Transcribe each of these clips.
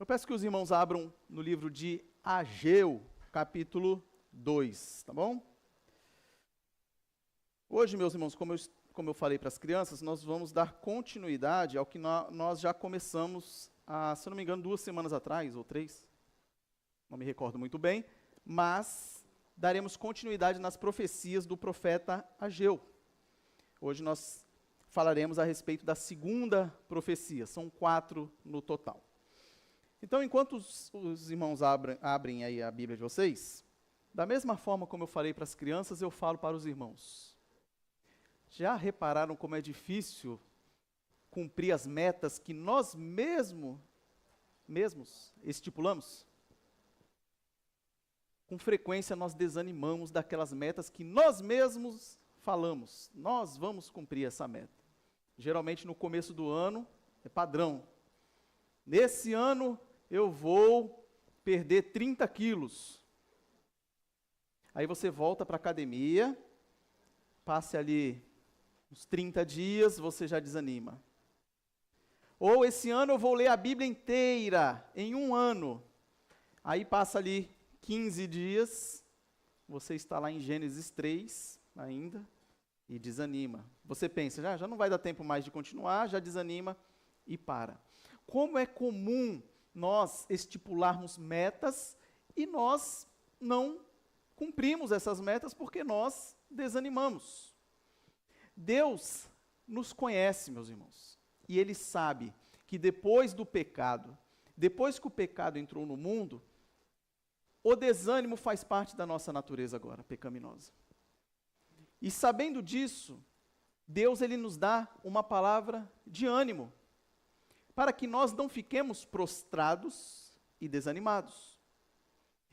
peço que os irmãos abram no livro de Ageu, capítulo 2, tá bom? Hoje, meus irmãos, como eu falei para as crianças, nós vamos dar continuidade ao que nós já começamos, se eu não me engano, 2 semanas atrás, ou 3, não me recordo muito bem, mas daremos continuidade nas profecias do profeta Ageu. Hoje nós falaremos a respeito da segunda profecia, são 4 no total. Então, enquanto os irmãos abrem aí a Bíblia de vocês, da mesma forma como eu falei para as crianças, eu falo para os irmãos. Já repararam como é difícil cumprir as metas que nós mesmos estipulamos? Com frequência nós desanimamos daquelas metas que nós mesmos falamos. Nós vamos cumprir essa meta. Geralmente no começo do ano é padrão. Nesse ano eu vou perder 30 quilos. Aí você volta para a academia, passe ali uns 30 dias, você já desanima. Ou esse ano eu vou ler a Bíblia inteira, em um ano. Aí passa ali 15 dias, você está lá em Gênesis 3 ainda, e desanima. Você pensa, já não vai dar tempo mais de continuar, já desanima e para. Como é comum nós estipularmos metas e nós não cumprimos essas metas porque nós desanimamos. Deus nos conhece, meus irmãos, e Ele sabe que depois do pecado, depois que o pecado entrou no mundo, o desânimo faz parte da nossa natureza agora, pecaminosa. E sabendo disso, Deus ele nos dá uma palavra de ânimo, para que nós não fiquemos prostrados e desanimados.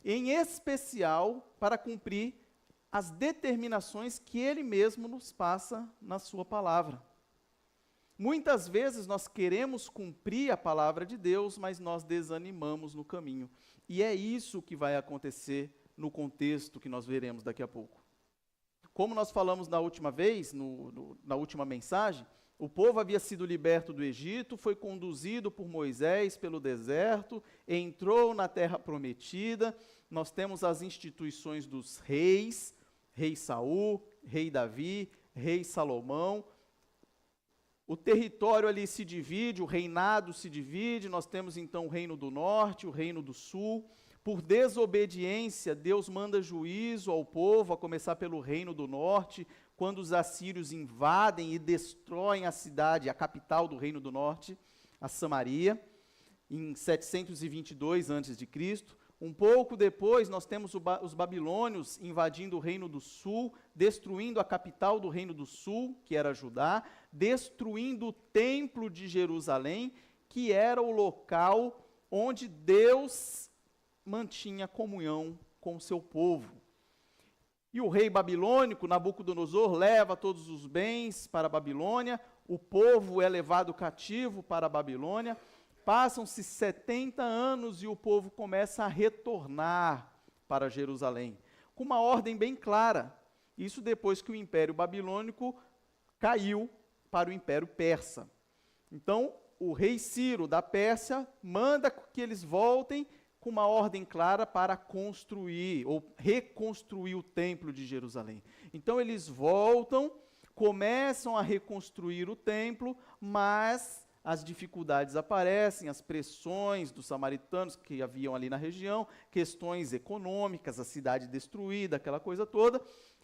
Em especial, para cumprir as determinações que Ele mesmo nos passa na sua palavra. Muitas vezes nós queremos cumprir a palavra de Deus, mas nós desanimamos no caminho. E é isso que vai acontecer no contexto que nós veremos daqui a pouco. Como nós falamos na última vez, na última mensagem, o povo havia sido liberto do Egito, foi conduzido por Moisés pelo deserto, entrou na terra prometida. Nós temos as instituições dos reis, rei Saul, rei Davi, rei Salomão. O território ali se divide, o reinado se divide, nós temos então o reino do norte, o reino do sul. Por desobediência, Deus manda juízo ao povo, a começar pelo reino do norte, quando os assírios invadem e destroem a cidade, a capital do reino do norte, a Samaria, em 722 a.C. Um pouco depois, nós temos os babilônios invadindo o reino do sul, destruindo a capital do reino do sul, que era Judá, destruindo o templo de Jerusalém, que era o local onde Deus mantinha comunhão com o seu povo. E o rei babilônico, Nabucodonosor, leva todos os bens para a Babilônia, o povo é levado cativo para a Babilônia, passam-se 70 anos e o povo começa a retornar para Jerusalém, com uma ordem bem clara. Isso depois que o Império Babilônico caiu para o Império Persa. Então, o rei Ciro da Pérsia manda que eles voltem com uma ordem clara para construir ou reconstruir o templo de Jerusalém. Então eles voltam, começam a reconstruir o templo, mas as dificuldades aparecem, as pressões dos samaritanos que haviam ali na região, questões econômicas, a cidade destruída, aquela coisa toda,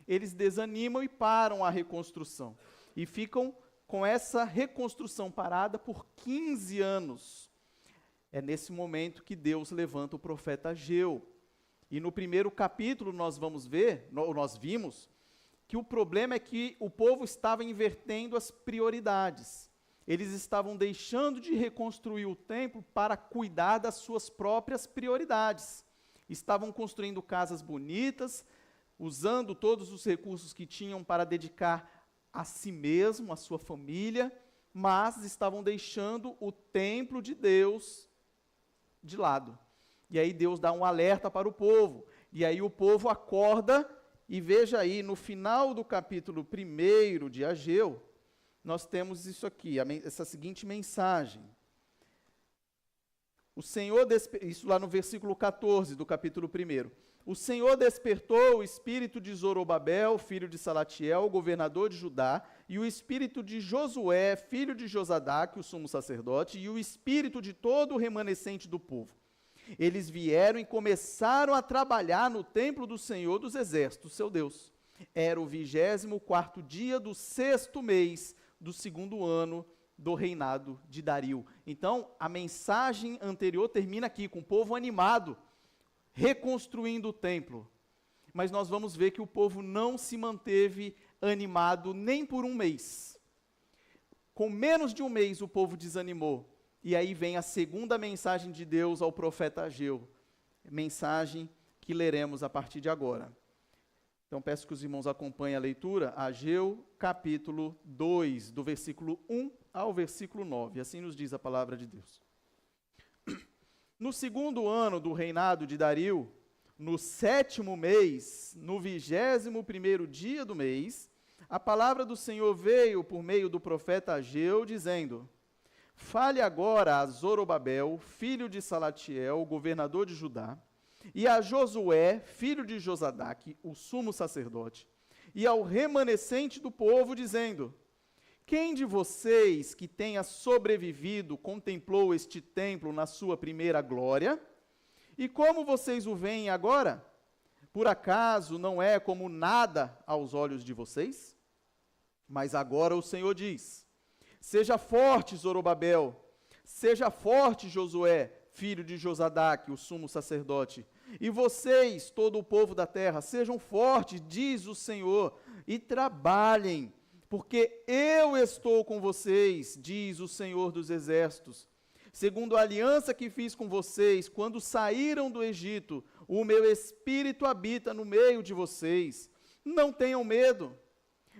eles desanimam e param a reconstrução. E ficam com essa reconstrução parada por 15 anos. É nesse momento que Deus levanta o profeta Ageu. E no primeiro capítulo nós vimos que o problema é que o povo estava invertendo as prioridades. Eles estavam deixando de reconstruir o templo para cuidar das suas próprias prioridades. Estavam construindo casas bonitas, usando todos os recursos que tinham para dedicar a si mesmo, a sua família, mas estavam deixando o templo de Deus de lado. E aí Deus dá um alerta para o povo. E aí o povo acorda e veja aí, no final do capítulo 1 de Ageu, nós temos isso aqui, essa seguinte mensagem. Isso lá no versículo 14 do capítulo 1. O Senhor despertou o espírito de Zorobabel, filho de Salatiel, governador de Judá, e o espírito de Josué, filho de Josadaque, o sumo sacerdote, e o espírito de todo o remanescente do povo. Eles vieram e começaram a trabalhar no templo do Senhor dos Exércitos, seu Deus. Era o 24º dia do 6º mês do 2º ano do reinado de Dario. Então, a mensagem anterior termina aqui, com o povo animado, reconstruindo o templo. Mas nós vamos ver que o povo não se manteve animado nem por um mês. Com menos de um mês o povo desanimou. E aí vem a segunda mensagem de Deus ao profeta Ageu. Mensagem que leremos a partir de agora. Então peço que os irmãos acompanhem a leitura. Ageu, capítulo 2, do versículo 1 ao versículo 9. Assim nos diz a palavra de Deus. No 2º ano do reinado de Dario, no 7º mês, no 21º dia do mês, a palavra do Senhor veio por meio do profeta Ageu, dizendo: Fale agora a Zorobabel, filho de Salatiel, governador de Judá, e a Josué, filho de Josadaque, o sumo sacerdote, e ao remanescente do povo, dizendo: Quem de vocês que tenha sobrevivido contemplou este templo na sua primeira glória? E como vocês o veem agora? Por acaso não é como nada aos olhos de vocês? Mas agora o Senhor diz: Seja forte, Zorobabel, seja forte, Josué, filho de Josadaque, o sumo sacerdote, e vocês, todo o povo da terra, sejam fortes, diz o Senhor, e trabalhem, porque eu estou com vocês, diz o Senhor dos Exércitos. Segundo a aliança que fiz com vocês, quando saíram do Egito, o meu espírito habita no meio de vocês. Não tenham medo,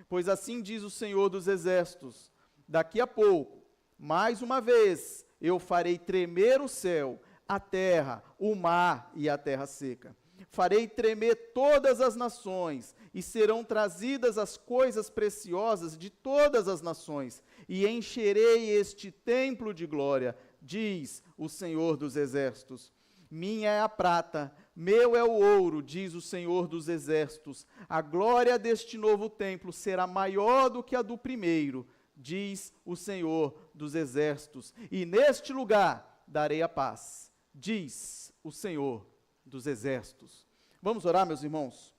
pois assim diz o Senhor dos Exércitos: daqui a pouco, mais uma vez, eu farei tremer o céu, a terra, o mar e a terra seca. Farei tremer todas as nações, e serão trazidas as coisas preciosas de todas as nações, e encherei este templo de glória, diz o Senhor dos Exércitos. Minha é a prata, meu é o ouro, diz o Senhor dos Exércitos. A glória deste novo templo será maior do que a do primeiro, diz o Senhor dos Exércitos. E neste lugar darei a paz, diz o Senhor dos Exércitos. Vamos orar, meus irmãos?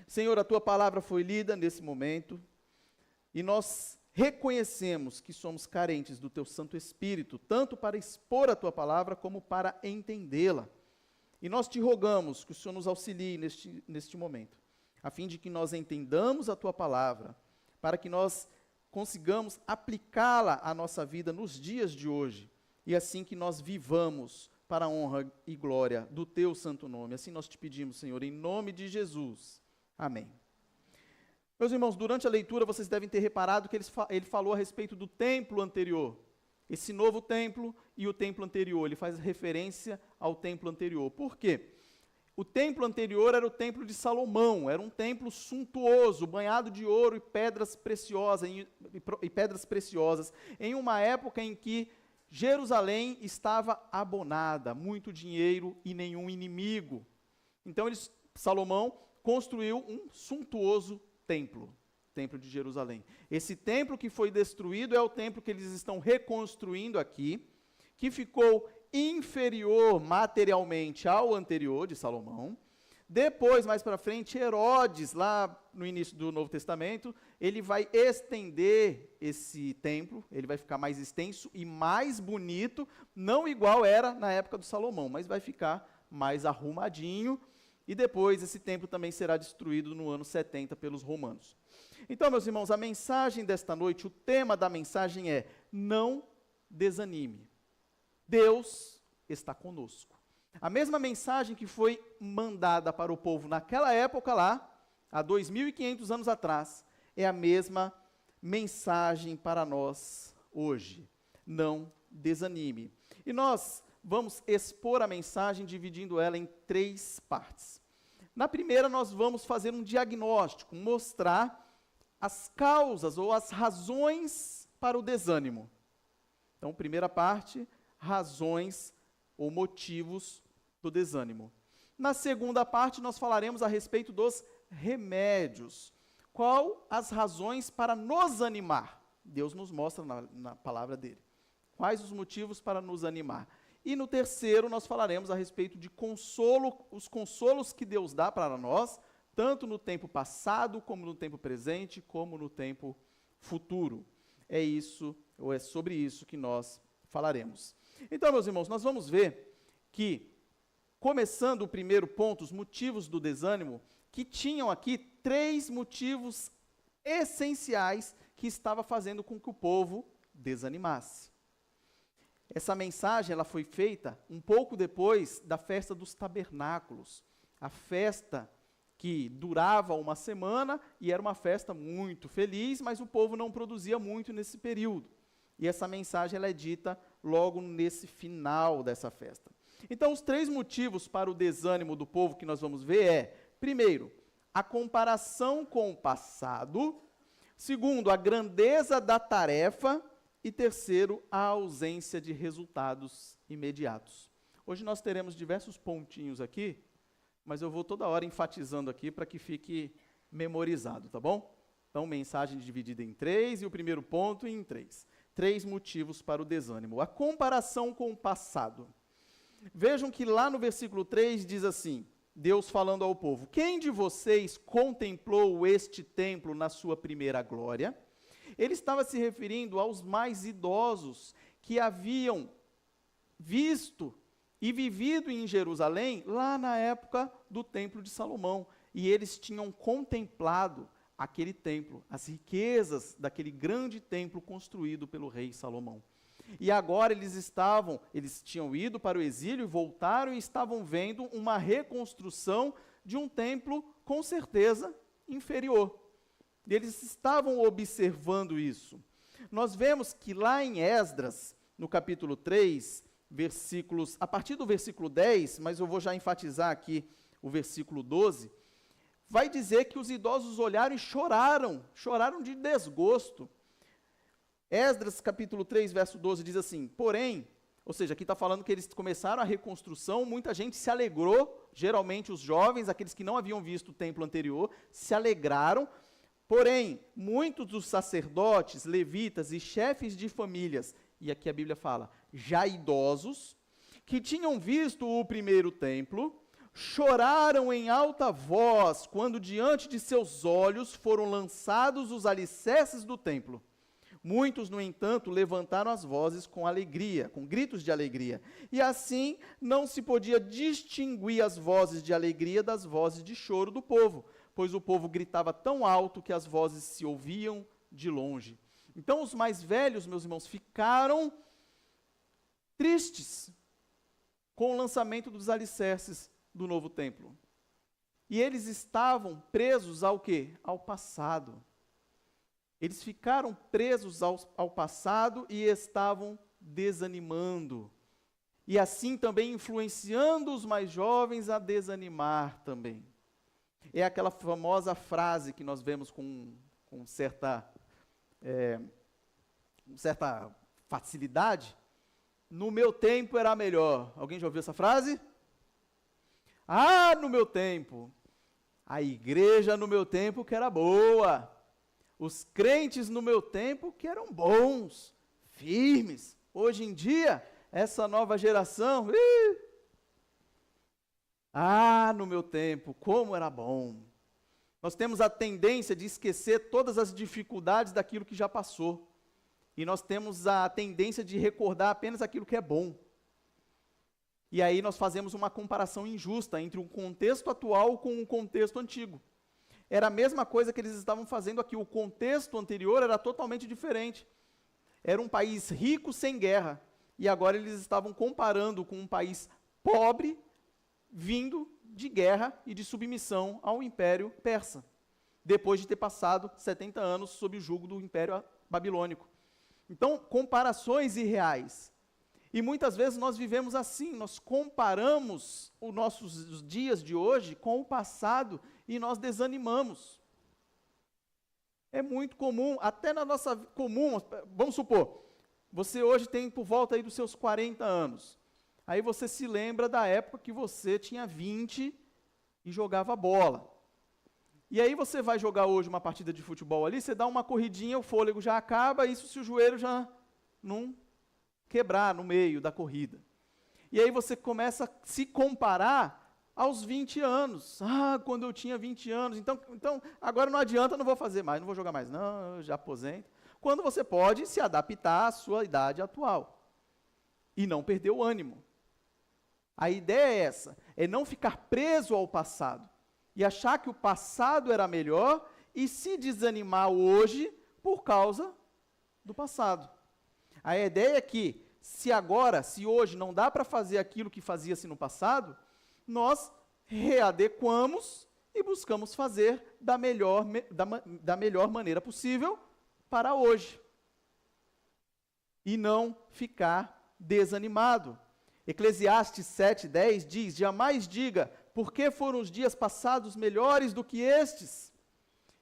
Senhor, a tua palavra foi lida nesse momento, e nós reconhecemos que somos carentes do teu Santo Espírito, tanto para expor a tua palavra, como para entendê-la. E nós te rogamos que o Senhor nos auxilie neste momento, a fim de que nós entendamos a tua palavra, para que nós consigamos aplicá-la à nossa vida nos dias de hoje, e assim que nós vivamos para a honra e glória do teu santo nome. Assim nós te pedimos, Senhor, em nome de Jesus. Amém. Meus irmãos, durante a leitura vocês devem ter reparado que ele falou a respeito do templo anterior. Esse novo templo e o templo anterior, ele faz referência ao templo anterior. Por quê? O templo anterior era o templo de Salomão, era um templo suntuoso, banhado de ouro e pedras preciosas, em uma época em que Jerusalém estava abonada, muito dinheiro e nenhum inimigo. Então Salomão construiu um suntuoso templo de Jerusalém. Esse templo que foi destruído é o templo que eles estão reconstruindo aqui, que ficou inferior materialmente ao anterior de Salomão. Depois, mais para frente, Herodes, lá no início do Novo Testamento, ele vai estender esse templo, ele vai ficar mais extenso e mais bonito, não igual era na época do Salomão, mas vai ficar mais arrumadinho, e depois esse templo também será destruído no ano 70 pelos romanos. Então, meus irmãos, a mensagem desta noite, o tema da mensagem é: não desanime. Deus está conosco. A mesma mensagem que foi mandada para o povo naquela época lá, há 2.500 anos atrás, é a mesma mensagem para nós hoje. Não desanime. E nós vamos expor a mensagem dividindo ela em 3 partes. Na primeira, nós vamos fazer um diagnóstico, mostrar as causas ou as razões para o desânimo. Então, primeira parte, razões ou motivos do desânimo. Na segunda parte, nós falaremos a respeito dos remédios. Qual as razões para nos animar? Deus nos mostra na palavra dele. Quais os motivos para nos animar? E no terceiro, nós falaremos a respeito de consolo, os consolos que Deus dá para nós, tanto no tempo passado, como no tempo presente, como no tempo futuro. É isso, ou é sobre isso que nós falaremos. Então, meus irmãos, nós vamos ver que, começando o primeiro ponto, os motivos do desânimo, que tinham aqui 3 motivos essenciais que estava fazendo com que o povo desanimasse. Essa mensagem ela foi feita um pouco depois da festa dos tabernáculos, a festa que durava uma semana e era uma festa muito feliz, mas o povo não produzia muito nesse período. E essa mensagem ela é dita logo nesse final dessa festa. Então, os 3 motivos para o desânimo do povo que nós vamos ver é, primeiro, a comparação com o passado, segundo, a grandeza da tarefa, e terceiro, a ausência de resultados imediatos. Hoje nós teremos diversos pontinhos aqui, mas eu vou toda hora enfatizando aqui para que fique memorizado, tá bom? Então, mensagem dividida em 3 e o primeiro ponto em 3. 3 motivos para o desânimo. A comparação com o passado. Vejam que lá no versículo 3 diz assim, Deus falando ao povo, quem de vocês contemplou este templo na sua primeira glória? Ele estava se referindo aos mais idosos que haviam visto e vivido em Jerusalém lá na época do templo de Salomão. E eles tinham contemplado aquele templo, as riquezas daquele grande templo construído pelo rei Salomão. E agora eles tinham ido para o exílio e voltaram e estavam vendo uma reconstrução de um templo com certeza inferior. Eles estavam observando isso. Nós vemos que lá em Esdras, no capítulo 3, a partir do versículo 10, mas eu vou já enfatizar aqui o versículo 12, vai dizer que os idosos olharam e choraram de desgosto. Esdras, capítulo 3, verso 12, diz assim, porém, ou seja, aqui está falando que eles começaram a reconstrução, muita gente se alegrou, geralmente os jovens, aqueles que não haviam visto o templo anterior, se alegraram, porém, muitos dos sacerdotes, levitas e chefes de famílias, e aqui a Bíblia fala, já idosos, que tinham visto o primeiro templo, choraram em alta voz, quando diante de seus olhos foram lançados os alicerces do templo. Muitos, no entanto, levantaram as vozes com alegria, com gritos de alegria. E assim não se podia distinguir as vozes de alegria das vozes de choro do povo, pois o povo gritava tão alto que as vozes se ouviam de longe. Então os mais velhos, meus irmãos, ficaram tristes com o lançamento dos alicerces do novo templo. E eles estavam presos ao quê? Ao passado. Eles ficaram presos ao passado e estavam desanimando. E assim também influenciando os mais jovens a desanimar também. É aquela famosa frase que nós vemos com certa facilidade. No meu tempo era melhor. Alguém já ouviu essa frase? Ah, no meu tempo. A igreja no meu tempo que era boa. Os crentes no meu tempo que eram bons, firmes. Hoje em dia, essa nova geração, no meu tempo, como era bom. Nós temos a tendência de esquecer todas as dificuldades daquilo que já passou. E nós temos a tendência de recordar apenas aquilo que é bom. E aí nós fazemos uma comparação injusta entre o contexto atual com o contexto antigo. Era a mesma coisa que eles estavam fazendo aqui. O contexto anterior era totalmente diferente. Era um país rico sem guerra. E agora eles estavam comparando com um país pobre, vindo de guerra e de submissão ao Império Persa, depois de ter passado 70 anos sob o jugo do Império Babilônico. Então, comparações irreais. E muitas vezes nós vivemos assim, nós comparamos os nossos dias de hoje com o passado e nós desanimamos. É muito comum, até na nossa vamos supor, você hoje tem por volta aí dos seus 40 anos. Aí você se lembra da época que você tinha 20 e jogava bola. E aí você vai jogar hoje uma partida de futebol ali, você dá uma corridinha, o fôlego já acaba, isso se o joelho já não quebrar no meio da corrida. E aí você começa a se comparar aos 20 anos. Ah, quando eu tinha 20 anos, então agora não adianta, não vou fazer mais, não vou jogar mais não, eu já aposento. Quando você pode se adaptar à sua idade atual e não perder o ânimo. A ideia é essa, é não ficar preso ao passado e achar que o passado era melhor e se desanimar hoje por causa do passado. A ideia é que, se hoje não dá para fazer aquilo que fazia-se no passado, nós readequamos e buscamos fazer da melhor maneira possível para hoje. E não ficar desanimado. Eclesiastes 7:10 diz, jamais diga, por que foram os dias passados melhores do que estes?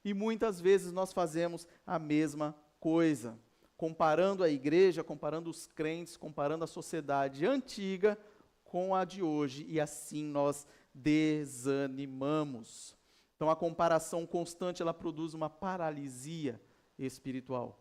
E muitas vezes nós fazemos a mesma coisa, comparando a igreja, comparando os crentes, comparando a sociedade antiga com a de hoje, e assim nós desanimamos. Então a comparação constante, ela produz uma paralisia espiritual.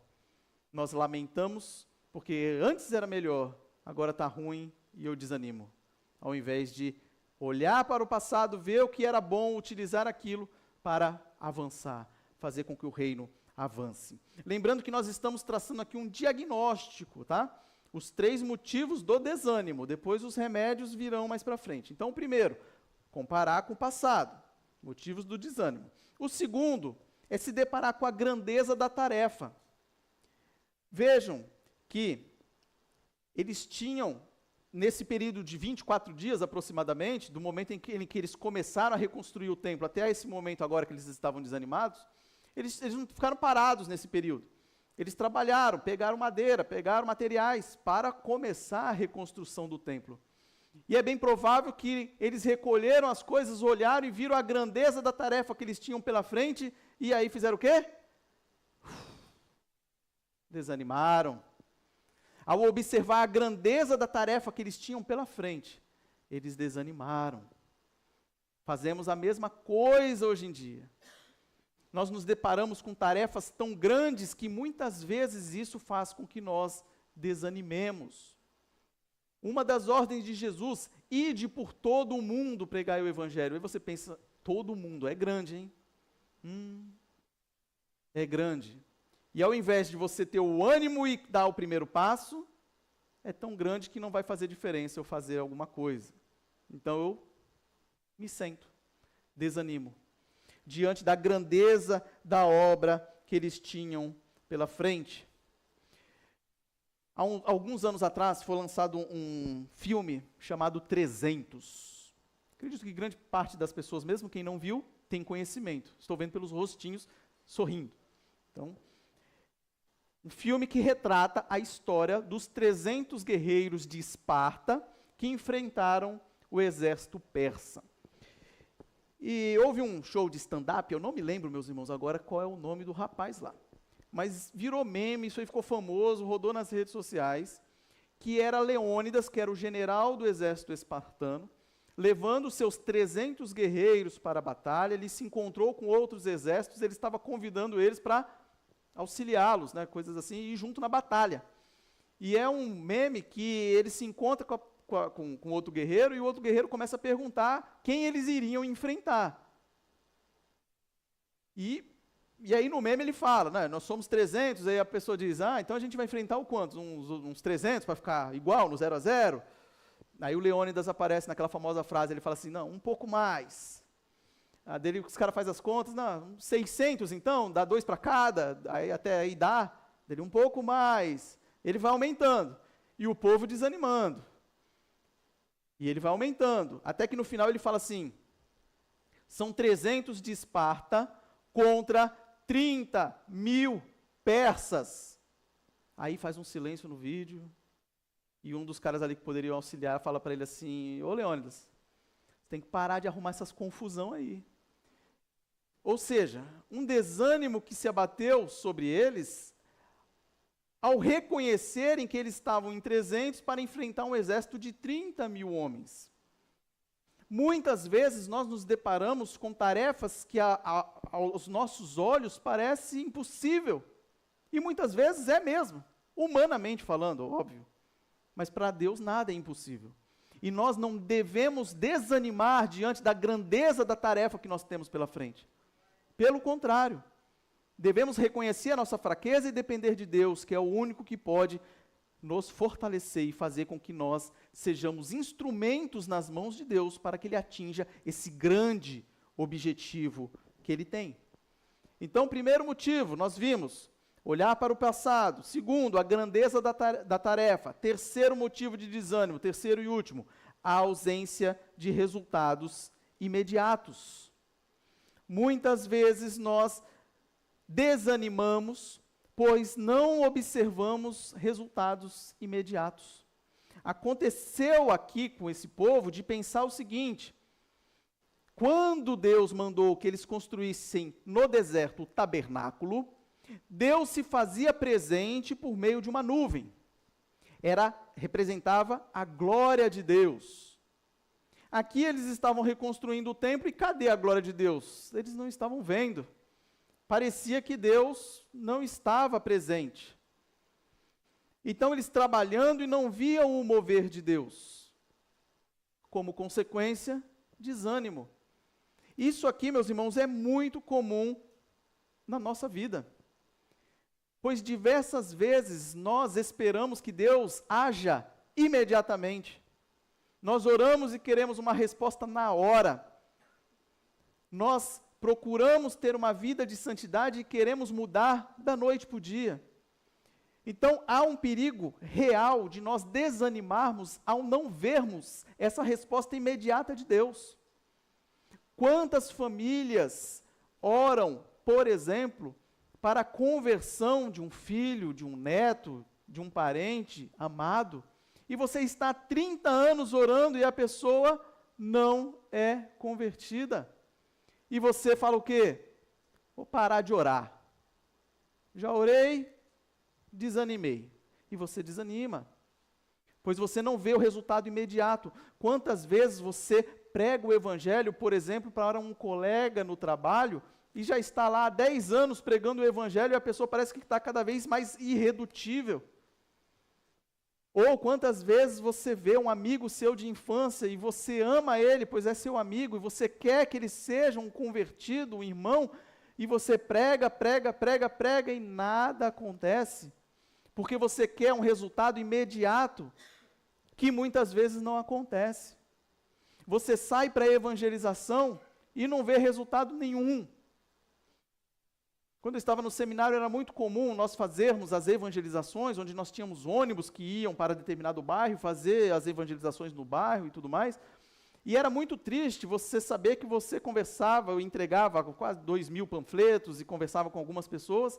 Nós lamentamos porque antes era melhor, agora está ruim e eu desanimo. Ao invés de olhar para o passado, ver o que era bom, utilizar aquilo para avançar, fazer com que o reino avance. Lembrando que nós estamos traçando aqui um diagnóstico, tá? Os 3 motivos do desânimo, depois os remédios virão mais para frente. Então, o primeiro, comparar com o passado, motivos do desânimo. O segundo é se deparar com a grandeza da tarefa. Vejam que eles tinham, nesse período de 24 dias aproximadamente, do momento em que eles começaram a reconstruir o templo até esse momento agora que eles estavam desanimados, eles não ficaram parados nesse período. Eles trabalharam, pegaram madeira, pegaram materiais para começar a reconstrução do templo. E é bem provável que eles recolheram as coisas, olharam e viram a grandeza da tarefa que eles tinham pela frente, e aí fizeram o quê? Desanimaram. Ao observar a grandeza da tarefa que eles tinham pela frente, eles desanimaram. Fazemos a mesma coisa hoje em dia. Nós nos deparamos com tarefas tão grandes que muitas vezes isso faz com que nós desanimemos. Uma das ordens de Jesus, ide por todo o mundo pregai o evangelho. Aí você pensa, todo mundo, é grande, hein? É grande. E ao invés de você ter o ânimo e dar o primeiro passo, é tão grande que não vai fazer diferença eu fazer alguma coisa. Então eu me sento, desanimo, diante da grandeza da obra que eles tinham pela frente. Há alguns anos atrás foi lançado um filme chamado 300. Acredito que grande parte das pessoas, mesmo quem não viu, tem conhecimento. Estou vendo pelos rostinhos sorrindo. Então, um filme que retrata a história dos 300 guerreiros de Esparta que enfrentaram o exército persa. E houve um show de stand-up, eu não me lembro, meus irmãos, agora qual é o nome do rapaz lá. Mas virou meme, isso aí ficou famoso, rodou nas redes sociais, que era Leônidas, que era o general do exército espartano, levando seus 300 guerreiros para a batalha. Ele se encontrou com outros exércitos, ele estava convidando eles para auxiliá-los, né, coisas assim, e ir junto na batalha. E é um meme que ele se encontra com outro guerreiro, e o outro guerreiro começa a perguntar quem eles iriam enfrentar. E aí no meme ele fala, né, nós somos 300, aí a pessoa diz, então a gente vai enfrentar o quantos? Uns 300 para ficar igual, no 0-0? Aí o Leônidas aparece naquela famosa frase, ele fala assim, não, um pouco mais. Dele, os caras fazem as contas, não, 600 então, dá 2 para cada, aí até aí dá, dele um pouco mais. Ele vai aumentando, e o povo desanimando. E ele vai aumentando, até que no final ele fala assim, são 300 de Esparta contra 30.000 persas. Aí faz um silêncio no vídeo, e um dos caras ali que poderiam auxiliar fala para ele assim, ô Leônidas, você tem que parar de arrumar essas confusão aí. Ou seja, um desânimo que se abateu sobre eles, ao reconhecerem que eles estavam em 300 para enfrentar um exército de 30 mil homens. Muitas vezes nós nos deparamos com tarefas que aos nossos olhos parece impossível. E muitas vezes é mesmo, humanamente falando, óbvio. Mas para Deus nada é impossível. E nós não devemos desanimar diante da grandeza da tarefa que nós temos pela frente. Pelo contrário, devemos reconhecer a nossa fraqueza e depender de Deus, que é o único que pode nos fortalecer e fazer com que nós sejamos instrumentos nas mãos de Deus para que Ele atinja esse grande objetivo que Ele tem. Então, primeiro motivo, nós vimos, olhar para o passado. Segundo, a grandeza da tarefa. Terceiro motivo de desânimo, terceiro e último, a ausência de resultados imediatos. Muitas vezes nós desanimamos, pois não observamos resultados imediatos. Aconteceu aqui com esse povo de pensar o seguinte: quando Deus mandou que eles construíssem no deserto o tabernáculo, Deus se fazia presente por meio de uma nuvem. Representava a glória de Deus. Aqui eles estavam reconstruindo o templo e cadê a glória de Deus? Eles não estavam vendo. Parecia que Deus não estava presente. Então eles trabalhando e não viam o mover de Deus. Como consequência, desânimo. Isso aqui, meus irmãos, é muito comum na nossa vida. Pois diversas vezes nós esperamos que Deus haja imediatamente. Nós oramos e queremos uma resposta na hora. Nós procuramos ter uma vida de santidade e queremos mudar da noite para o dia. Então, há um perigo real de nós desanimarmos ao não vermos essa resposta imediata de Deus. Quantas famílias oram, por exemplo, para a conversão de um filho, de um neto, de um parente amado, e você está há 30 anos orando e a pessoa não é convertida. E você fala o quê? Vou parar de orar. Já orei, desanimei. E você desanima, pois você não vê o resultado imediato. Quantas vezes você prega o evangelho, por exemplo, para um colega no trabalho, e já está lá há 10 anos pregando o evangelho, e a pessoa parece que está cada vez mais irredutível. Ou quantas vezes você vê um amigo seu de infância, e você ama ele, pois é seu amigo, e você quer que ele seja um convertido, um irmão, e você prega, e nada acontece, porque você quer um resultado imediato, que muitas vezes não acontece. Você sai para a evangelização e não vê resultado nenhum. Quando eu estava no seminário, era muito comum nós fazermos as evangelizações, onde nós tínhamos ônibus que iam para determinado bairro, fazer as evangelizações no bairro e tudo mais. E era muito triste você saber que você conversava, eu entregava quase 2.000 panfletos e conversava com algumas pessoas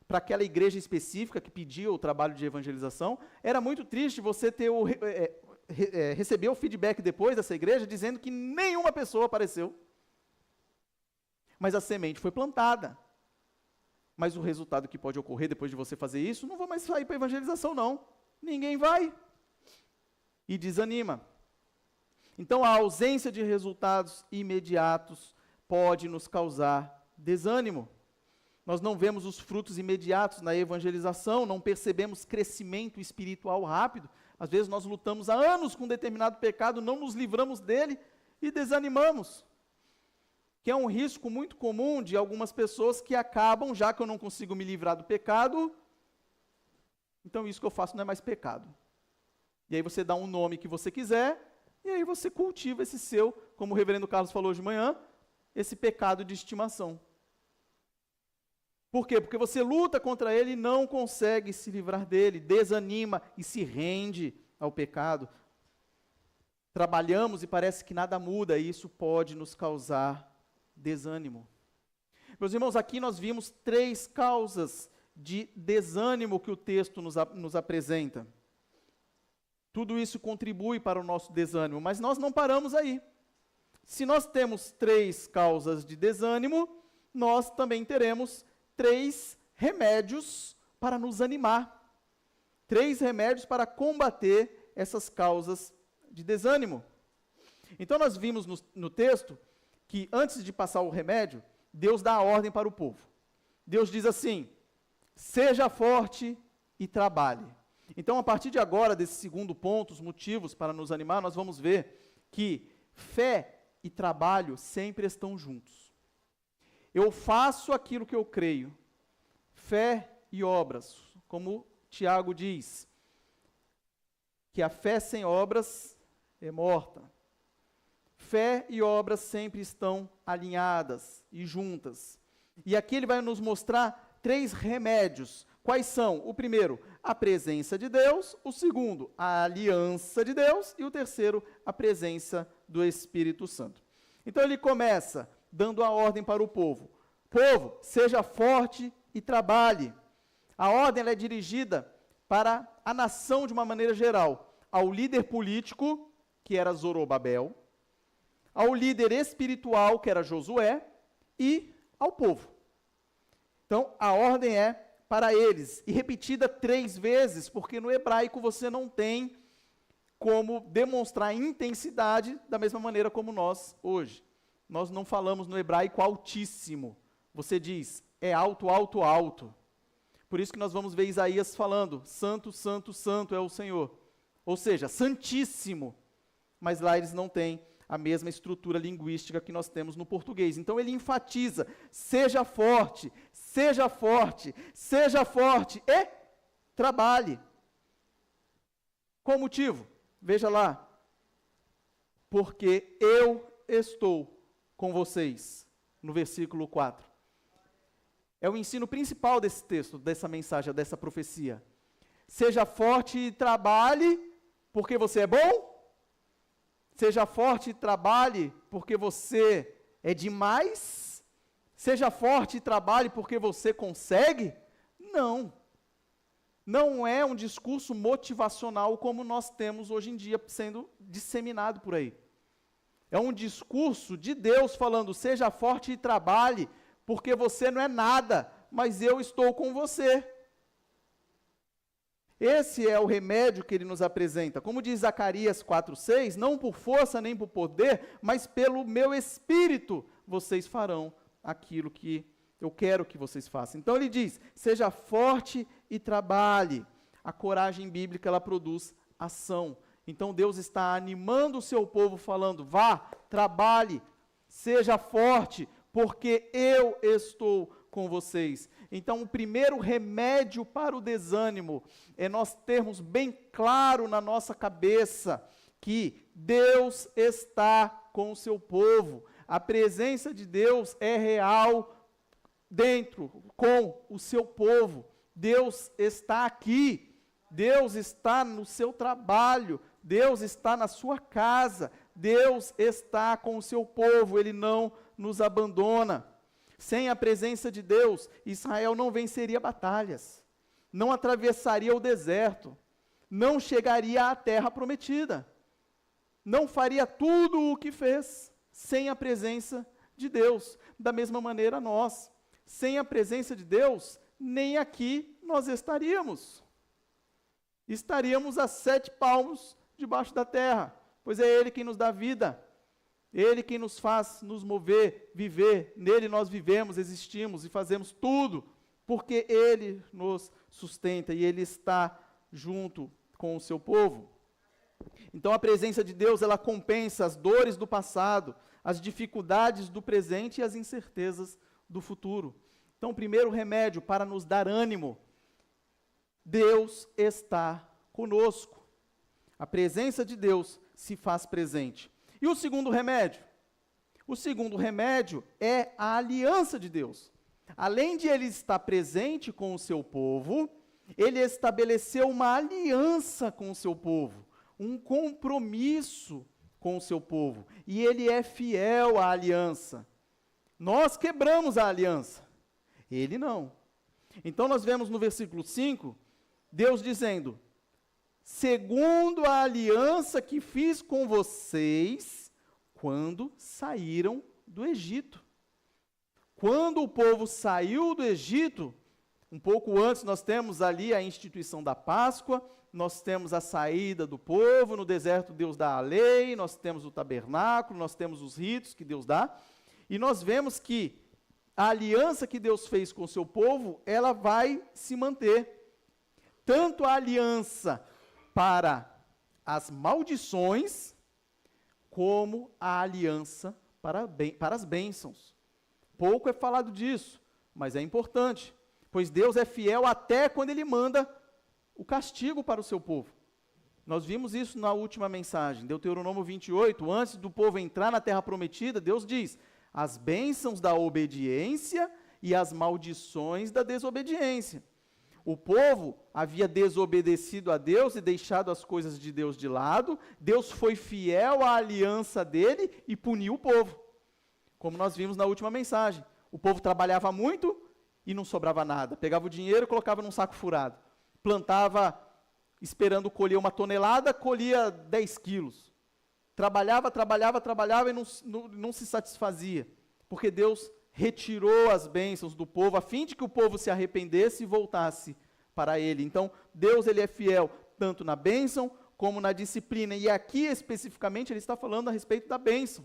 para aquela igreja específica que pedia o trabalho de evangelização. Era muito triste você ter receber o feedback depois dessa igreja dizendo que nenhuma pessoa apareceu. Mas a semente foi plantada. Mas o resultado que pode ocorrer depois de você fazer isso, não vou mais sair para a evangelização não. Ninguém vai. E desanima. Então a ausência de resultados imediatos pode nos causar desânimo. Nós não vemos os frutos imediatos na evangelização, não percebemos crescimento espiritual rápido. Às vezes nós lutamos há anos com um determinado pecado, não nos livramos dele e desanimamos. Que é um risco muito comum de algumas pessoas que acabam, já que eu não consigo me livrar do pecado, então isso que eu faço não é mais pecado. E aí você dá um nome que você quiser, e aí você cultiva esse seu, como o reverendo Carlos falou hoje de manhã, esse pecado de estimação. Por quê? Porque você luta contra ele e não consegue se livrar dele, desanima e se rende ao pecado. Trabalhamos e parece que nada muda, e isso pode nos causar desânimo. Meus irmãos, aqui nós vimos 3 causas de desânimo que o texto nos apresenta. Tudo isso contribui para o nosso desânimo, mas nós não paramos aí. Se nós temos 3 causas de desânimo, nós também teremos 3 remédios para nos animar. 3 remédios para combater essas causas de desânimo. Então nós vimos no texto que antes de passar o remédio, Deus dá a ordem para o povo. Deus diz assim: seja forte e trabalhe. Então, a partir de agora, desse segundo ponto, os motivos para nos animar, nós vamos ver que fé e trabalho sempre estão juntos. Eu faço aquilo que eu creio, fé e obras, como Tiago diz, que a fé sem obras é morta. Fé e obras sempre estão alinhadas e juntas. E aqui ele vai nos mostrar 3 remédios. Quais são? O primeiro, a presença de Deus. O segundo, a aliança de Deus. E o terceiro, a presença do Espírito Santo. Então ele começa dando a ordem para o povo. Povo, seja forte e trabalhe. A ordem ela é dirigida para a nação de uma maneira geral. Ao líder político, que era Zorobabel, ao líder espiritual, que era Josué, e ao povo. Então, a ordem é para eles, e repetida 3 vezes, porque no hebraico você não tem como demonstrar intensidade da mesma maneira como nós hoje. Nós não falamos no hebraico altíssimo. Você diz, é alto, alto, alto. Por isso que nós vamos ver Isaías falando, santo, santo, santo é o Senhor. Ou seja, santíssimo. Mas lá eles não têm a mesma estrutura linguística que nós temos no português. Então ele enfatiza, seja forte, seja forte, seja forte e trabalhe. Qual o motivo? Veja lá. Porque eu estou com vocês, no versículo 4. É o ensino principal desse texto, dessa mensagem, dessa profecia. Seja forte e trabalhe, porque você é bom. Seja forte e trabalhe porque você é demais? Seja forte e trabalhe porque você consegue? Não. Não é um discurso motivacional como nós temos hoje em dia sendo disseminado por aí. É um discurso de Deus falando, seja forte e trabalhe porque você não é nada, mas eu estou com você. Esse é o remédio que ele nos apresenta. Como diz Zacarias 4:6, não por força nem por poder, mas pelo meu espírito vocês farão aquilo que eu quero que vocês façam. Então ele diz, seja forte e trabalhe. A coragem bíblica, ela produz ação. Então Deus está animando o seu povo falando, vá, trabalhe, seja forte, porque eu estou com vocês. Então, o primeiro remédio para o desânimo é nós termos bem claro na nossa cabeça que Deus está com o seu povo. A presença de Deus é real dentro, com o seu povo. Deus está aqui. Deus está no seu trabalho. Deus está na sua casa. Deus está com o seu povo. Ele não nos abandona. Sem a presença de Deus, Israel não venceria batalhas, não atravessaria o deserto, não chegaria à terra prometida, não faria tudo o que fez, sem a presença de Deus. Da mesma maneira nós, sem a presença de Deus, nem aqui nós estaríamos. Estaríamos a 7 palmos debaixo da terra, pois é Ele quem nos dá vida. Ele quem nos faz nos mover, viver, nele nós vivemos, existimos e fazemos tudo, porque Ele nos sustenta e Ele está junto com o seu povo. Então a presença de Deus, ela compensa as dores do passado, as dificuldades do presente e as incertezas do futuro. Então o primeiro remédio para nos dar ânimo, Deus está conosco. A presença de Deus se faz presente. E o segundo remédio? O segundo remédio é a aliança de Deus. Além de Ele estar presente com o seu povo, Ele estabeleceu uma aliança com o seu povo, um compromisso com o seu povo. E Ele é fiel à aliança. Nós quebramos a aliança, Ele não. Então nós vemos no versículo 5, Deus dizendo, segundo a aliança que fiz com vocês, quando saíram do Egito. Quando o povo saiu do Egito, Um pouco antes nós temos ali a instituição da Páscoa, nós temos a saída do povo, no deserto Deus dá a lei, nós temos o tabernáculo, nós temos os ritos que Deus dá, e nós vemos que a aliança que Deus fez com o seu povo, ela vai se manter. Tanto a aliança para as maldições, como a aliança para as bênçãos. Pouco é falado disso, mas é importante, pois Deus é fiel até quando Ele manda o castigo para o seu povo. Nós vimos isso na última mensagem, Deuteronômio 28, antes do povo entrar na terra prometida, Deus diz, as bênçãos da obediência e as maldições da desobediência. O povo havia desobedecido a Deus e deixado as coisas de Deus de lado, Deus foi fiel à aliança dele e puniu o povo. Como nós vimos na última mensagem, o povo trabalhava muito e não sobrava nada, pegava o dinheiro e colocava num saco furado, plantava esperando colher 1 tonelada, colhia 10 quilos, trabalhava e não se satisfazia, porque Deus retirou as bênçãos do povo, a fim de que o povo se arrependesse e voltasse para ele. Então, Deus ele é fiel tanto na bênção como na disciplina, e aqui especificamente ele está falando a respeito da bênção.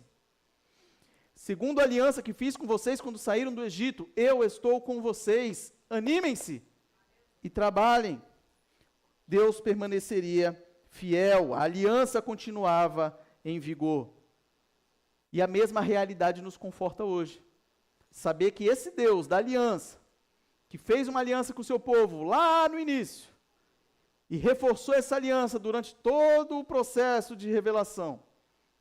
Segundo a aliança que fiz com vocês quando saíram do Egito, eu estou com vocês, animem-se e trabalhem. Deus permaneceria fiel, a aliança continuava em vigor. E a mesma realidade nos conforta hoje. Saber que esse Deus da aliança, que fez uma aliança com o seu povo lá no início, e reforçou essa aliança durante todo o processo de revelação,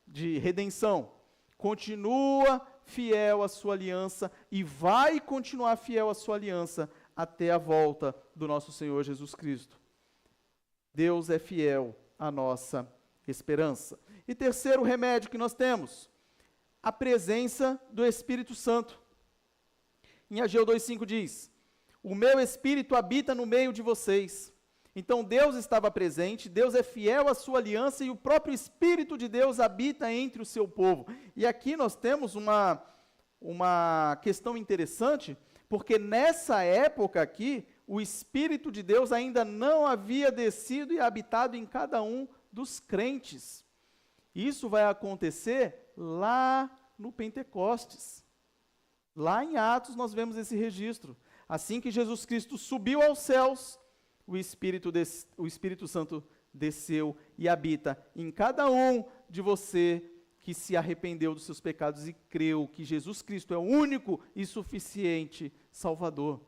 de redenção, continua fiel à sua aliança e vai continuar fiel à sua aliança até a volta do nosso Senhor Jesus Cristo. Deus é fiel à nossa esperança. E terceiro remédio que nós temos, a presença do Espírito Santo. Em Ageu 2,5 diz, o meu Espírito habita no meio de vocês. Então Deus estava presente, Deus é fiel à sua aliança e o próprio Espírito de Deus habita entre o seu povo. E aqui nós temos uma questão interessante, porque nessa época aqui, o Espírito de Deus ainda não havia descido e habitado em cada um dos crentes. Isso vai acontecer lá no Pentecostes. Lá em Atos nós vemos esse registro. Assim que Jesus Cristo subiu aos céus, o Espírito Santo desceu e habita em cada um de você que se arrependeu dos seus pecados e creu que Jesus Cristo é o único e suficiente Salvador.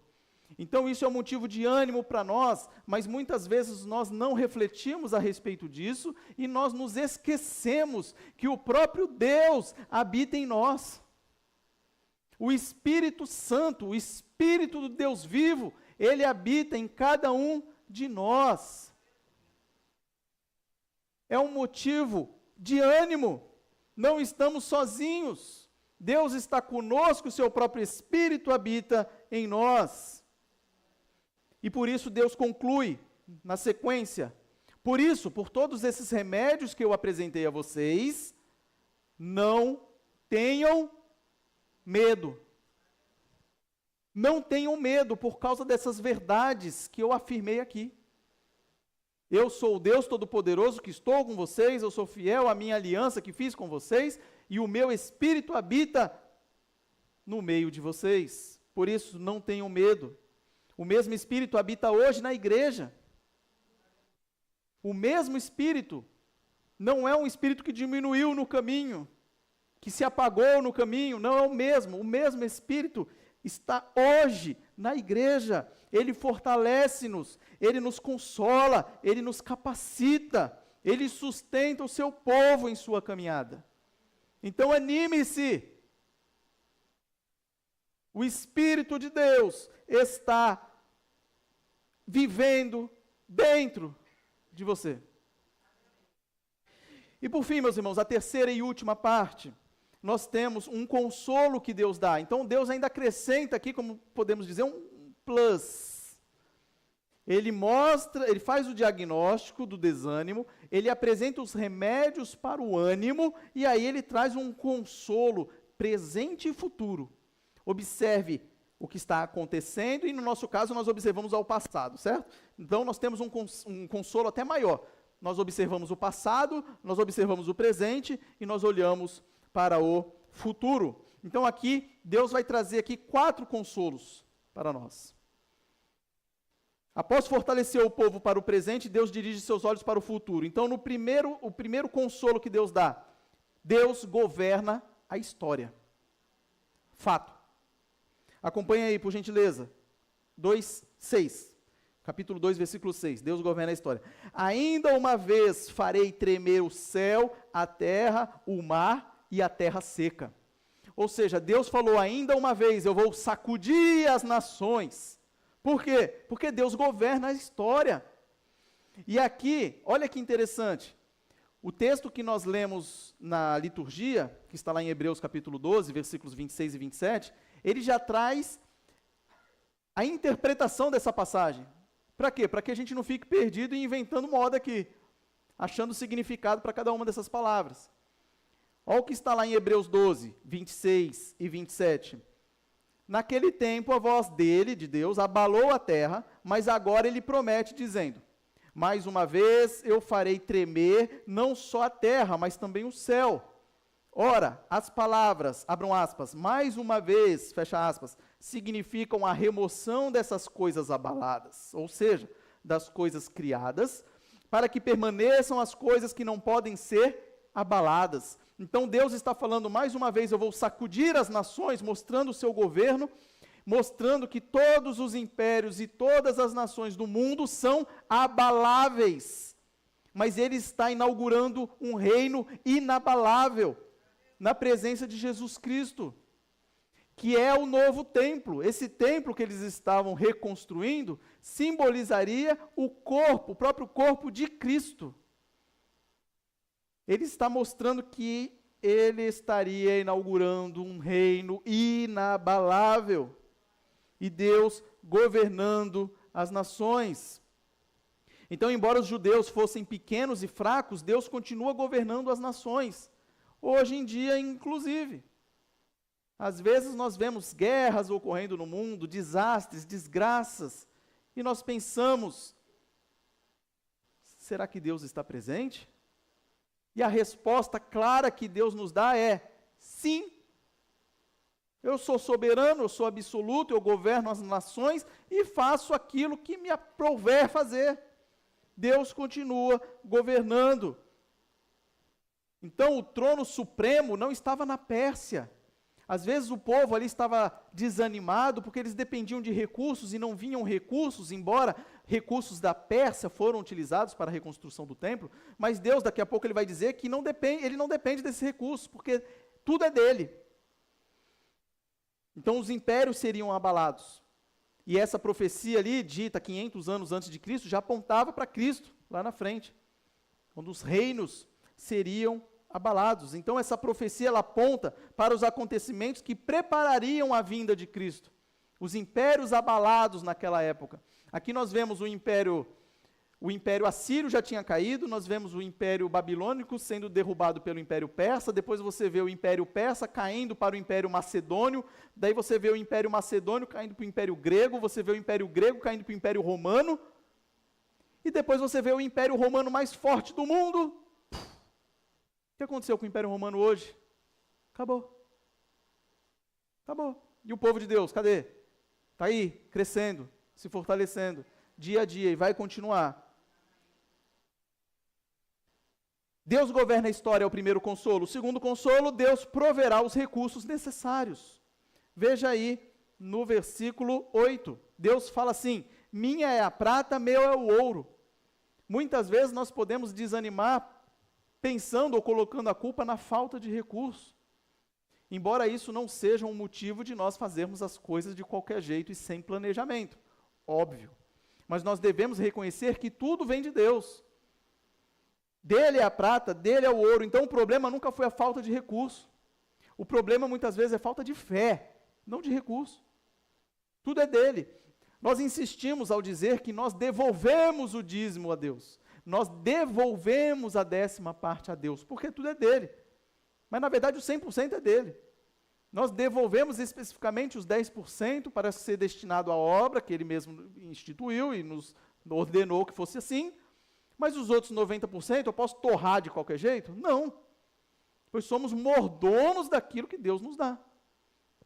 Então isso é um motivo de ânimo para nós, mas muitas vezes nós não refletimos a respeito disso e nós nos esquecemos que o próprio Deus habita em nós. O Espírito Santo, o Espírito do Deus vivo, ele habita em cada um de nós. É um motivo de ânimo. Não estamos sozinhos. Deus está conosco, o seu próprio Espírito habita em nós. E por isso Deus conclui na sequência. Por isso, por todos esses remédios que eu apresentei a vocês, não tenham medo. Não tenham medo por causa dessas verdades que eu afirmei aqui. Eu sou o Deus Todo-Poderoso que estou com vocês, eu sou fiel à minha aliança que fiz com vocês, e o meu Espírito habita no meio de vocês. Por isso, não tenham medo. O mesmo Espírito habita hoje na igreja. O mesmo Espírito não é um Espírito que diminuiu no caminho, que se apagou no caminho, não é o mesmo Espírito está hoje na igreja, ele fortalece-nos, ele nos consola, ele nos capacita, ele sustenta o seu povo em sua caminhada. Então anime-se, o Espírito de Deus está vivendo dentro de você. E por fim, meus irmãos, a terceira e última parte, nós temos um consolo que Deus dá. Então Deus ainda acrescenta aqui, como podemos dizer, um plus. Ele mostra, ele faz o diagnóstico do desânimo, ele apresenta os remédios para o ânimo, e aí ele traz um consolo presente e futuro. Observe o que está acontecendo, e no nosso caso nós observamos ao passado, certo? Então nós temos um consolo até maior. Nós observamos o passado, nós observamos o presente e nós olhamos para o futuro. Então aqui, Deus vai trazer aqui 4 consolos para nós. Após fortalecer o povo para o presente, Deus dirige seus olhos para o futuro. Então o primeiro consolo que Deus dá, Deus governa a história. Fato. Acompanhe aí, por gentileza. 2:6. Capítulo 2, versículo 6. Deus governa a história. Ainda uma vez farei tremer o céu, a terra, o mar e a terra seca. Ou seja, Deus falou ainda uma vez, eu vou sacudir as nações. Por quê? Porque Deus governa a história. E aqui, olha que interessante. O texto que nós lemos na liturgia, que está lá em Hebreus capítulo 12, versículos 26 e 27, ele já traz a interpretação dessa passagem. Para quê? Para que a gente não fique perdido e inventando moda aqui, achando significado para cada uma dessas palavras. Olha o que está lá em Hebreus 12, 26 e 27. Naquele tempo a voz dele, de Deus, abalou a terra, mas agora ele promete, dizendo: mais uma vez eu farei tremer não só a terra, mas também o céu. Ora, as palavras, abram aspas, mais uma vez, fecha aspas, significam a remoção dessas coisas abaladas, ou seja, das coisas criadas, para que permaneçam as coisas que não podem ser abaladas. Então Deus está falando mais uma vez, eu vou sacudir as nações, mostrando o seu governo, mostrando que todos os impérios e todas as nações do mundo são abaláveis, mas ele está inaugurando um reino inabalável, na presença de Jesus Cristo, que é o novo templo. Esse templo que eles estavam reconstruindo, simbolizaria o corpo, o próprio corpo de Cristo. Ele está mostrando que ele estaria inaugurando um reino inabalável, e Deus governando as nações. Então, embora os judeus fossem pequenos e fracos, Deus continua governando as nações, hoje em dia inclusive. Às vezes nós vemos guerras ocorrendo no mundo, desastres, desgraças, e nós pensamos, será que Deus está presente? E a resposta clara que Deus nos dá é: sim. Eu sou soberano, eu sou absoluto, eu governo as nações e faço aquilo que me aprouver fazer. Deus continua governando. Então o trono supremo não estava na Pérsia. Às vezes o povo ali estava desanimado porque eles dependiam de recursos e não vinham recursos, embora recursos da Pérsia foram utilizados para a reconstrução do templo, mas Deus daqui a pouco ele vai dizer que ele não depende desses recursos, porque tudo é dele. Então os impérios seriam abalados. E essa profecia ali, dita 500 anos antes de Cristo, já apontava para Cristo, lá na frente, quando os reinos seriam abalados. Então essa profecia ela aponta para os acontecimentos que preparariam a vinda de Cristo. Os impérios abalados naquela época. Aqui nós vemos o império assírio já tinha caído, nós vemos o império babilônico sendo derrubado pelo império persa, depois você vê o império persa caindo para o império macedônio, daí você vê o império macedônio caindo para o império grego, você vê o império grego caindo para o império romano, e depois você vê o império romano mais forte do mundo. O que aconteceu com o Império Romano hoje? Acabou. Acabou. E o povo de Deus, cadê? Está aí, crescendo, se fortalecendo, dia a dia, e vai continuar. Deus governa a história, é o primeiro consolo. O segundo consolo, Deus proverá os recursos necessários. Veja aí, no versículo 8, Deus fala assim: minha é a prata, meu é o ouro. Muitas vezes nós podemos desanimar pensando ou colocando a culpa na falta de recurso. Embora isso não seja um motivo de nós fazermos as coisas de qualquer jeito e sem planejamento, óbvio. Mas nós devemos reconhecer que tudo vem de Deus. Dele é a prata, dele é o ouro. Então o problema nunca foi a falta de recurso. O problema muitas vezes é falta de fé, não de recurso. Tudo é dele. Nós insistimos ao dizer que nós devolvemos o dízimo a Deus. Nós devolvemos a 10ª parte a Deus, porque tudo é dele. Mas, na verdade, o 100% é dele. Nós devolvemos especificamente os 10% para ser destinado à obra que ele mesmo instituiu e nos ordenou que fosse assim, mas os outros 90% eu posso torrar de qualquer jeito? Não, pois somos mordomos daquilo que Deus nos dá.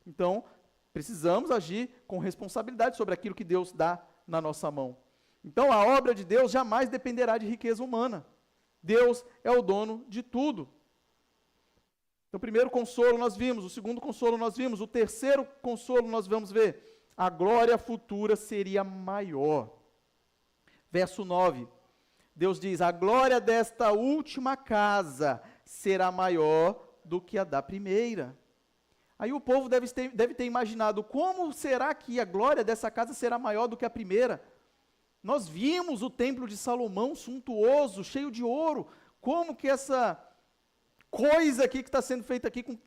Então, precisamos agir com responsabilidade sobre aquilo que Deus dá na nossa mão. Então, a obra de Deus jamais dependerá de riqueza humana. Deus é o dono de tudo. Então, o primeiro consolo nós vimos, o segundo consolo nós vimos, o terceiro consolo nós vamos ver. A glória futura seria maior. Verso 9, Deus diz, a glória desta última casa será maior do que a da primeira. Aí o povo deve ter imaginado, como será que a glória dessa casa será maior do que a primeira? Nós vimos o templo de Salomão suntuoso, cheio de ouro, como que essa coisa aqui que está sendo feita aqui com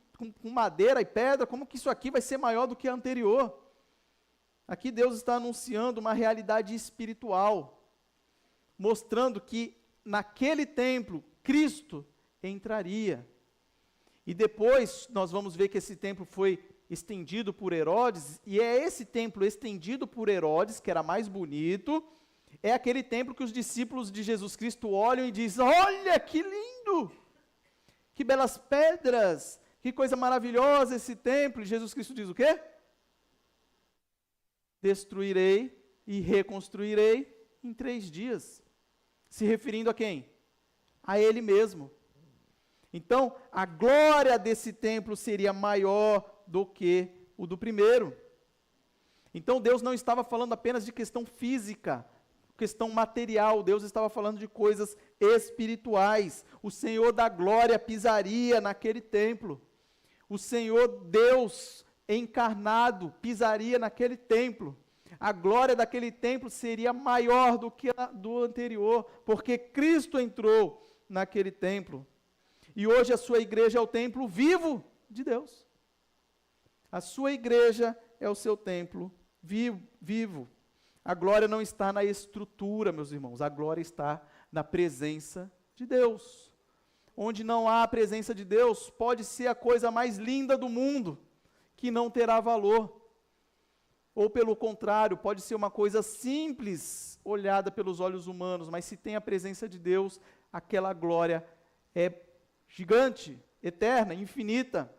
madeira e pedra, como que isso aqui vai ser maior do que a anterior? Aqui Deus está anunciando uma realidade espiritual, mostrando que naquele templo, Cristo entraria. E depois nós vamos ver que esse templo foi estendido por Herodes, e é esse templo estendido por Herodes, que era mais bonito, é aquele templo que os discípulos de Jesus Cristo olham e dizem, olha que lindo! Que belas pedras, que coisa maravilhosa esse templo. E Jesus Cristo diz o quê? Destruirei e reconstruirei em 3 dias. Se referindo a quem? A Ele mesmo. Então, a glória desse templo seria maior do que o do primeiro. Então, Deus não estava falando apenas de questão física, questão material, Deus estava falando de coisas espirituais. O Senhor da glória pisaria naquele templo. O Senhor Deus encarnado pisaria naquele templo. A glória daquele templo seria maior do que a do anterior, porque Cristo entrou naquele templo. E hoje a sua igreja é o templo vivo de Deus. A sua igreja é o seu templo vivo. A glória não está na estrutura, meus irmãos, a glória está na presença de Deus. Onde não há a presença de Deus, pode ser a coisa mais linda do mundo, que não terá valor. Ou pelo contrário, pode ser uma coisa simples, olhada pelos olhos humanos, mas se tem a presença de Deus, aquela glória é gigante, eterna, infinita.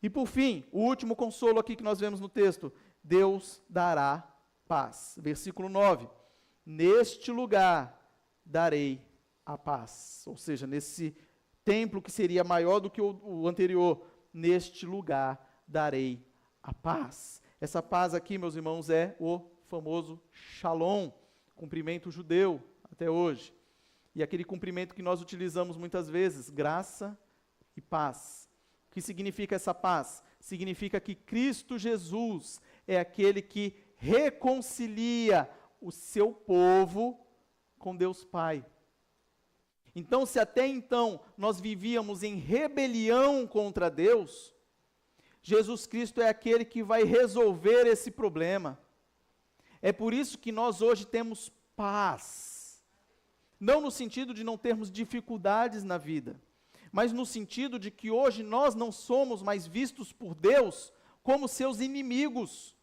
E por fim, o último consolo aqui que nós vemos no texto, Deus dará paz. Versículo 9, neste lugar darei a paz. Ou seja, nesse templo que seria maior do que o anterior, neste lugar darei a paz. Essa paz aqui, meus irmãos, é o famoso Shalom, cumprimento judeu até hoje. E aquele cumprimento que nós utilizamos muitas vezes, graça e paz. O que significa essa paz? Significa que Cristo Jesus é aquele que reconcilia o seu povo com Deus Pai. Então, se até então nós vivíamos em rebelião contra Deus, Jesus Cristo é aquele que vai resolver esse problema. É por isso que nós hoje temos paz. Não no sentido de não termos dificuldades na vida, mas no sentido de que hoje nós não somos mais vistos por Deus como seus inimigos.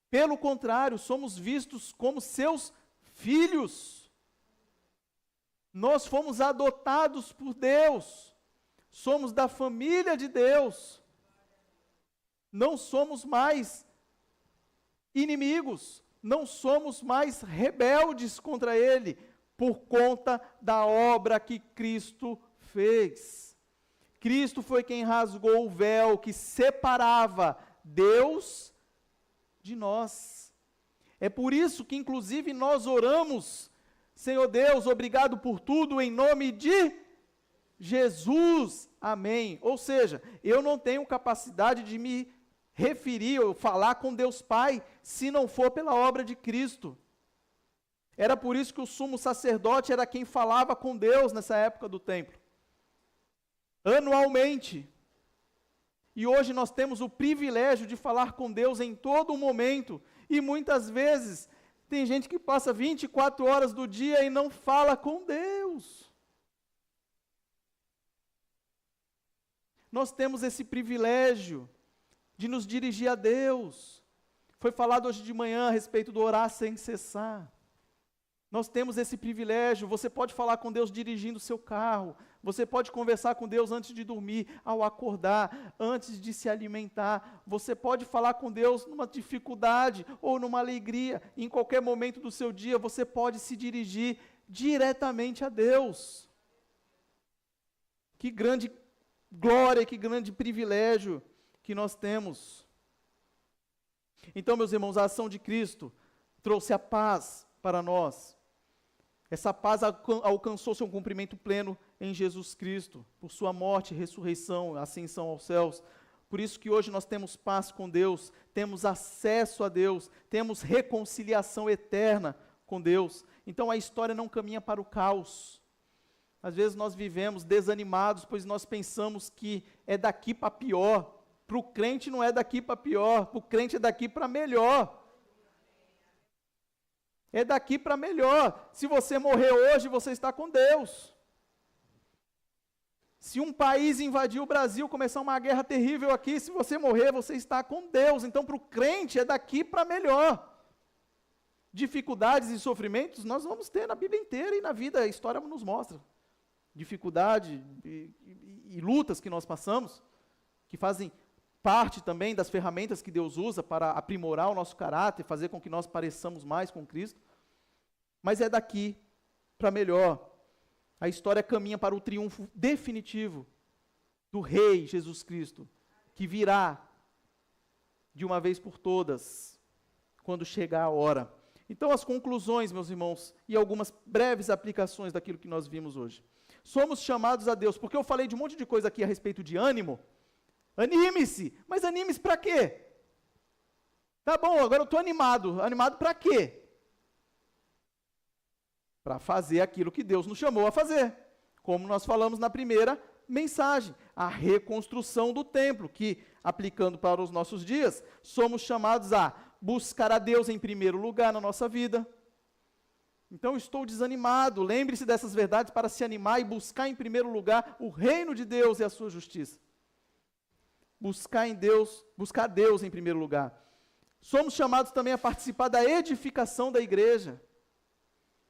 Pelo contrário, somos vistos como seus filhos. Nós fomos adotados por Deus. Somos da família de Deus. Não somos mais inimigos. Não somos mais rebeldes contra Ele, por conta da obra que Cristo fez. Cristo foi quem rasgou o véu que separava Deus de nós. É por isso que, inclusive, nós oramos, Senhor Deus, obrigado por tudo, em nome de Jesus, amém. Ou seja, eu não tenho capacidade de me referir ou falar com Deus Pai, se não for pela obra de Cristo. Era por isso que o sumo sacerdote era quem falava com Deus nessa época do templo, anualmente. E hoje nós temos o privilégio de falar com Deus em todo momento, e muitas vezes tem gente que passa 24 horas do dia e não fala com Deus. Nós temos esse privilégio de nos dirigir a Deus. Foi falado hoje de manhã a respeito do orar sem cessar. Nós temos esse privilégio. Você pode falar com Deus dirigindo o seu carro. Você pode conversar com Deus antes de dormir, ao acordar, antes de se alimentar. Você pode falar com Deus numa dificuldade ou numa alegria. Em qualquer momento do seu dia, você pode se dirigir diretamente a Deus. Que grande glória, que grande privilégio que nós temos. Então, meus irmãos, a ação de Cristo trouxe a paz para nós. Essa paz alcançou seu cumprimento pleno em Jesus Cristo, por sua morte, ressurreição, ascensão aos céus. Por isso que hoje nós temos paz com Deus, temos acesso a Deus, temos reconciliação eterna com Deus. Então a história não caminha para o caos. Às vezes nós vivemos desanimados, pois nós pensamos que é daqui para pior. Para o crente não é daqui para pior, para o crente é daqui para melhor. É daqui para melhor. Se você morrer hoje, você está com Deus. Se um país invadir o Brasil, começar uma guerra terrível aqui, se você morrer, você está com Deus. Então, para o crente, é daqui para melhor. Dificuldades e sofrimentos nós vamos ter na Bíblia inteira e na vida, a história nos mostra. Dificuldade e lutas que nós passamos, que fazem parte também das ferramentas que Deus usa para aprimorar o nosso caráter, fazer com que nós pareçamos mais com Cristo. Mas é daqui para melhor. A história caminha para o triunfo definitivo do Rei Jesus Cristo, que virá de uma vez por todas, quando chegar a hora. Então, as conclusões, meus irmãos, e algumas breves aplicações daquilo que nós vimos hoje. Somos chamados a Deus, porque eu falei de um monte de coisa aqui a respeito de ânimo. Anime-se, mas anime-se para quê? Tá bom, agora eu estou animado. Animado para quê? Para fazer aquilo que Deus nos chamou a fazer. Como nós falamos na primeira mensagem, a reconstrução do templo, que, aplicando para os nossos dias, somos chamados a buscar a Deus em primeiro lugar na nossa vida. Então, estou desanimado. Lembre-se dessas verdades para se animar e buscar em primeiro lugar o reino de Deus e a sua justiça. Buscar Deus em primeiro lugar. Somos chamados também a participar da edificação da igreja.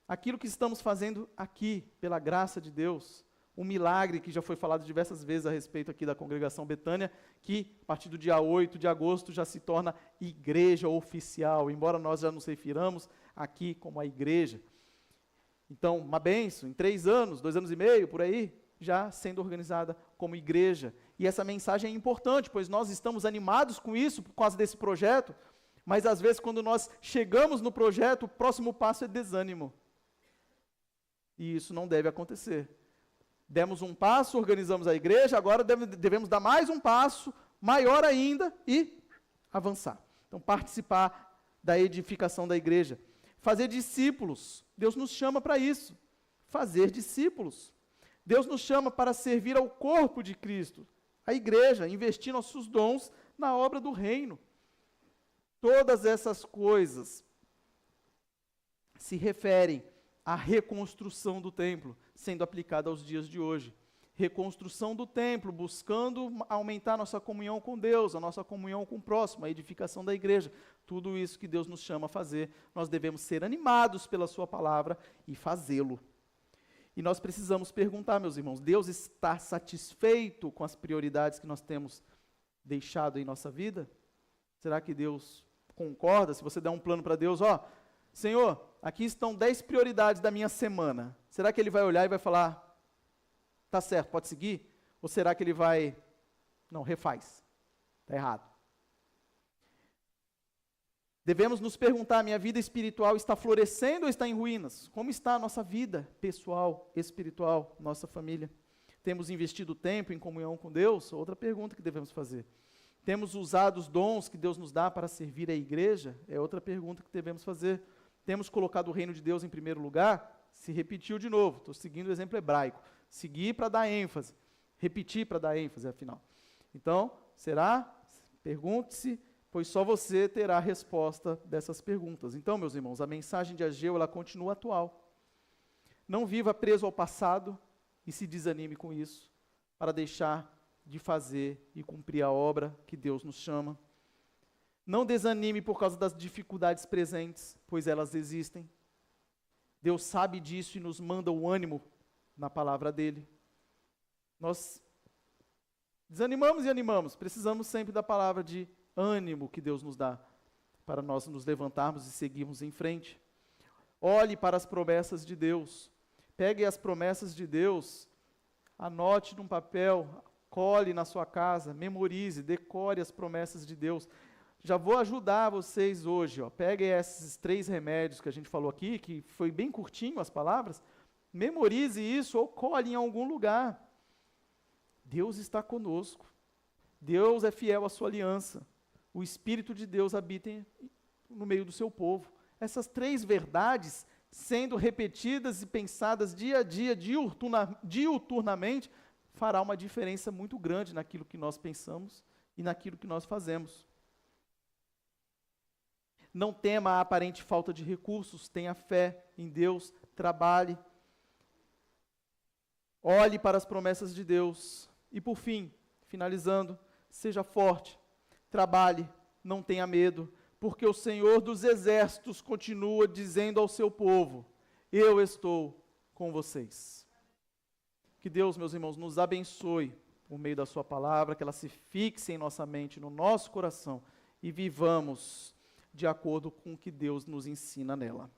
Aquilo que estamos fazendo aqui, pela graça de Deus, um milagre que já foi falado diversas vezes a respeito aqui da congregação Betânia, que a partir do dia 8 de agosto já se torna igreja oficial, embora nós já nos refiramos aqui como a igreja. Então, uma bênção, em 3 anos, 2 anos e meio, por aí, já sendo organizada como igreja. E essa mensagem é importante, pois nós estamos animados com isso, por causa desse projeto, mas às vezes quando nós chegamos no projeto, o próximo passo é desânimo. E isso não deve acontecer. Demos um passo, organizamos a igreja, agora devemos dar mais um passo, maior ainda, e avançar. Então, participar da edificação da igreja. Fazer discípulos. Deus nos chama para isso. Fazer discípulos. Deus nos chama para servir ao corpo de Cristo, a igreja, investir nossos dons na obra do reino. Todas essas coisas se referem à reconstrução do templo, sendo aplicada aos dias de hoje. Reconstrução do templo, buscando aumentar nossa comunhão com Deus, a nossa comunhão com o próximo, a edificação da igreja. Tudo isso que Deus nos chama a fazer, nós devemos ser animados pela sua palavra e fazê-lo. E nós precisamos perguntar, meus irmãos, Deus está satisfeito com as prioridades que nós temos deixado em nossa vida? Será que Deus concorda? Se você der um plano para Deus, Senhor, aqui estão 10 prioridades da minha semana. Será que Ele vai olhar e vai falar, tá certo, pode seguir? Ou será que Ele vai, não, refaz, está errado? Devemos nos perguntar, minha vida espiritual está florescendo ou está em ruínas? Como está a nossa vida pessoal, espiritual, nossa família? Temos investido tempo em comunhão com Deus? Outra pergunta que devemos fazer. Temos usado os dons que Deus nos dá para servir a igreja? É outra pergunta que devemos fazer. Temos colocado o reino de Deus em primeiro lugar? Se repetiu de novo, estou seguindo o exemplo hebraico. Seguir para dar ênfase, repetir para dar ênfase, afinal. Então, será? Pergunte-se, pois só você terá a resposta dessas perguntas. Então, meus irmãos, a mensagem de Ageu, ela continua atual. Não viva preso ao passado e se desanime com isso, para deixar de fazer e cumprir a obra que Deus nos chama. Não desanime por causa das dificuldades presentes, pois elas existem. Deus sabe disso e nos manda o ânimo na palavra dele. Nós desanimamos e animamos, precisamos sempre da palavra de ânimo que Deus nos dá, para nós nos levantarmos e seguirmos em frente. Olhe para as promessas de Deus, pegue as promessas de Deus, anote num papel, cole na sua casa, memorize, decore as promessas de Deus. Já vou ajudar vocês hoje, peguem esses 3 remédios que a gente falou aqui, que foi bem curtinho as palavras, memorize isso ou cole em algum lugar. Deus está conosco, Deus é fiel à sua aliança, o Espírito de Deus habita no meio do seu povo. Essas 3 verdades, sendo repetidas e pensadas dia a dia, diuturnamente, fará uma diferença muito grande naquilo que nós pensamos e naquilo que nós fazemos. Não tema a aparente falta de recursos, tenha fé em Deus, trabalhe, olhe para as promessas de Deus. E por fim, finalizando, seja forte, trabalhe, não tenha medo, porque o Senhor dos Exércitos continua dizendo ao seu povo: eu estou com vocês. Que Deus, meus irmãos, nos abençoe por meio da sua palavra, que ela se fixe em nossa mente, no nosso coração, e vivamos de acordo com o que Deus nos ensina nela.